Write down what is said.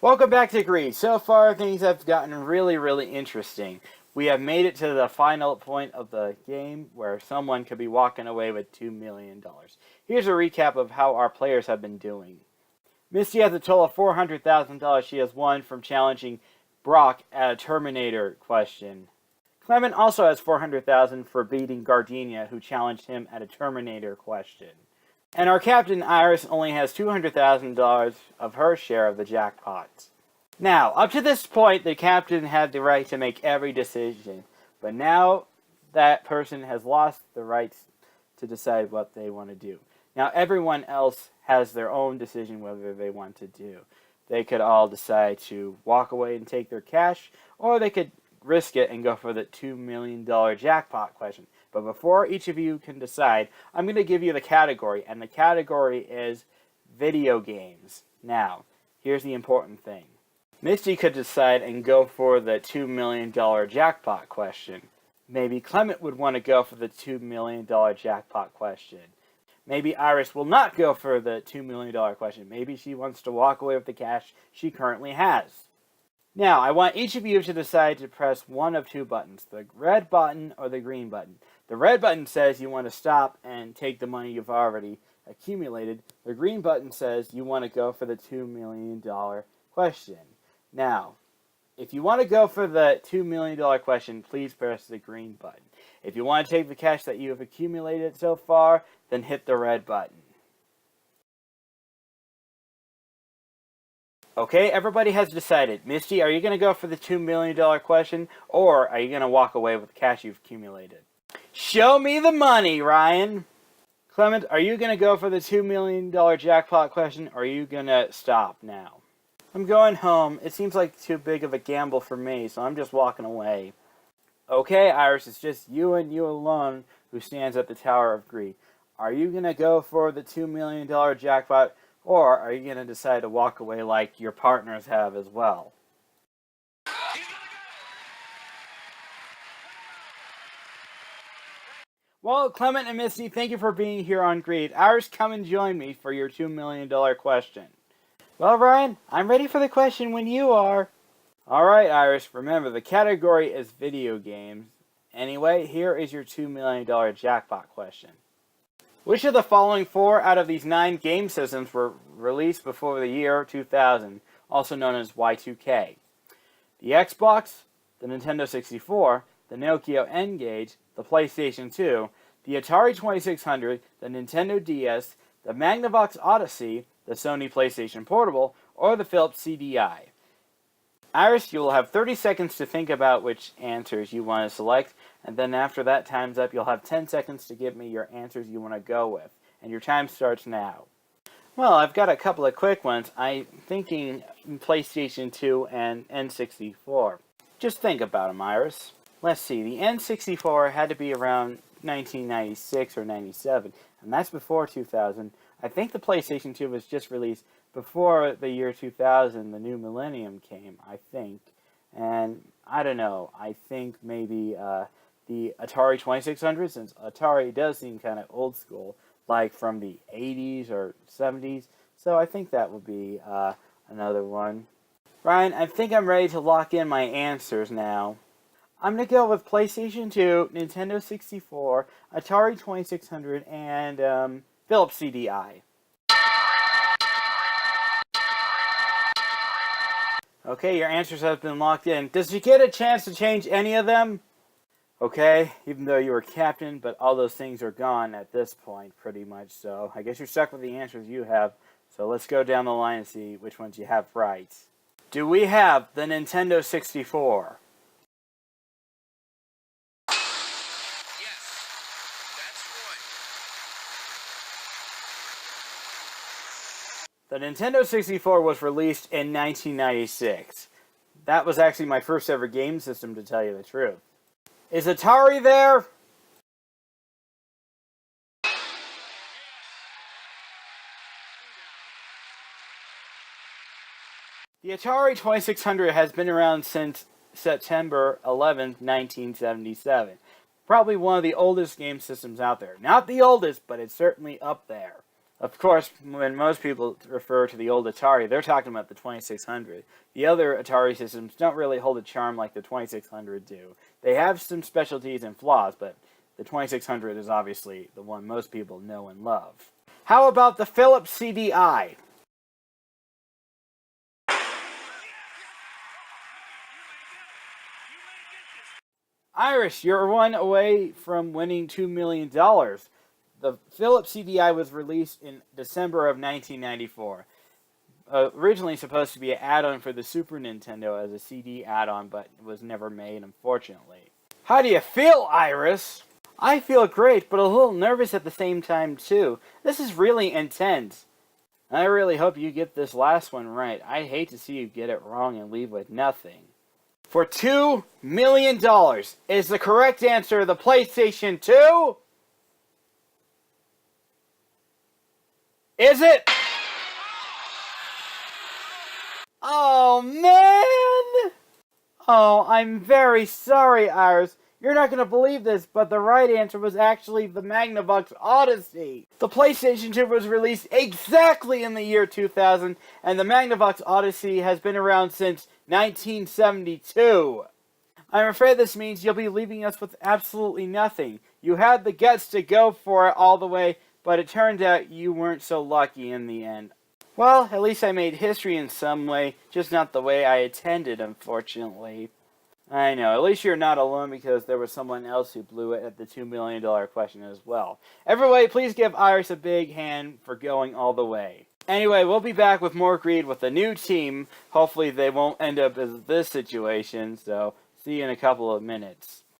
Welcome back to Greed. So far, things have gotten really interesting. We have made it to the final point of the game where someone could be walking away with $2 million. Here's a recap of how our players have been doing. Misty has a total of $400,000 she has won from challenging Brock at a Terminator question. Clement also has $400,000 for beating Gardenia, who challenged him at a Terminator question. And our captain, Iris, only has $200,000 of her share of the jackpot. Now, up to this point, the captain had the right to make every decision. But now that person has lost the right to decide what they want to do. Now, everyone else has their own decision whether they want to do. They could all decide to walk away and take their cash, or they could risk it and go for the $2 million jackpot question. But before each of you can decide, I'm going to give you the category, and the category is video games. Now, here's the important thing. Misty could decide and go for the $2 million jackpot question. Maybe Clement would want to go for the $2 million jackpot question. Maybe Iris will not go for the $2 million question. Maybe she wants to walk away with the cash she currently has. Now, I want each of you to decide to press one of two buttons, the red button or the green button. The red button says you want to stop and take the money you've already accumulated. The green button says you want to go for the $2 million question. Now, if you want to go for the $2 million question, please press the green button. If you want to take the cash that you have accumulated so far, then hit the red button. Okay, everybody has decided. Misty, are you going to go for the $2 million question, or are you going to walk away with the cash you've accumulated? Show me the money, Ryan. Clement, are you going to go for the $2 million jackpot question, or are you going to stop now? I'm going home. It seems like too big of a gamble for me, so I'm just walking away. Okay, Iris, it's just you and you alone who stands at the Tower of Greed. Are you going to go for the $2 million jackpot, or are you going to decide to walk away like your partners have as well? Well, Clement and Misty, thank you for being here on Greed. Iris, come and join me for your $2 million question. Well, Ryan, I'm ready for the question when you are. Alright, Iris, remember, the category is video games. Anyway, here is your $2 million jackpot question. Which of the following 4 out of these 9 game systems were released before the year 2000, also known as Y2K? The Xbox, the Nintendo 64, the Nokia N-Gage, the PlayStation 2, the Atari 2600, the Nintendo DS, the Magnavox Odyssey, the Sony PlayStation Portable, or the Philips CDI. Iris, you will have 30 seconds to think about which answers you want to select, and then after that time's up, you'll have 10 seconds to give me your answers you want to go with. And your time starts now. Well, I've got a couple of quick ones. I'm thinking PlayStation 2 and N64. Just think about them, Iris. Let's see, the N64 had to be around 1996 or 97, and that's before 2000. I think the PlayStation 2 was just released before the year 2000, the new millennium came, I think. And I don't know, I think maybe the Atari 2600, since Atari does seem kind of old school, like from the 80s or 70s. So I think that would be another one. Ryan, I think I'm ready to lock in my answers now. I'm going to go with PlayStation 2, Nintendo 64, Atari 2600, and Philips CDI. Okay, your answers have been locked in. Does you get a chance to change any of them? Okay, even though you were captain, but all those things are gone at this point, pretty much. So I guess you're stuck with the answers you have. So let's go down the line and see which ones you have right. Do we have the Nintendo 64? The Nintendo 64 was released in 1996. That was actually my first ever game system, to tell you the truth. Is Atari there? The Atari 2600 has been around since September 11th, 1977. Probably one of the oldest game systems out there. Not the oldest, but it's certainly up there. Of course, when most people refer to the old Atari, they're talking about the 2600. The other Atari systems don't really hold a charm like the 2600 do. They have some specialties and flaws, but the 2600 is obviously the one most people know and love. How about the Philips CDI? Iris, you're one away from winning $2 million. The Philips CDI was released in December of 1994. Originally supposed to be an add-on for the Super Nintendo as a CD add-on, but it was never made, unfortunately. How do you feel, Iris? I feel great, but a little nervous at the same time, too. This is really intense. I really hope you get this last one right. I hate to see you get it wrong and leave with nothing. For $2 million, is the correct answer the PlayStation 2? Is it? Oh, man! Oh, I'm very sorry, Iris. You're not going to believe this, but the right answer was actually the Magnavox Odyssey. The PlayStation 2 was released exactly in the year 2000, and the Magnavox Odyssey has been around since 1972. I'm afraid this means you'll be leaving us with absolutely nothing. You had the guts to go for it all the way, but it turned out you weren't so lucky in the end. Well, at least I made history in some way, just not the way I intended, unfortunately. I know, at least you're not alone because there was someone else who blew it at the $2 million question as well. Everybody, please give Iris a big hand for going all the way. Anyway, we'll be back with more Greed with a new team. Hopefully they won't end up as this situation, so see you in a couple of minutes.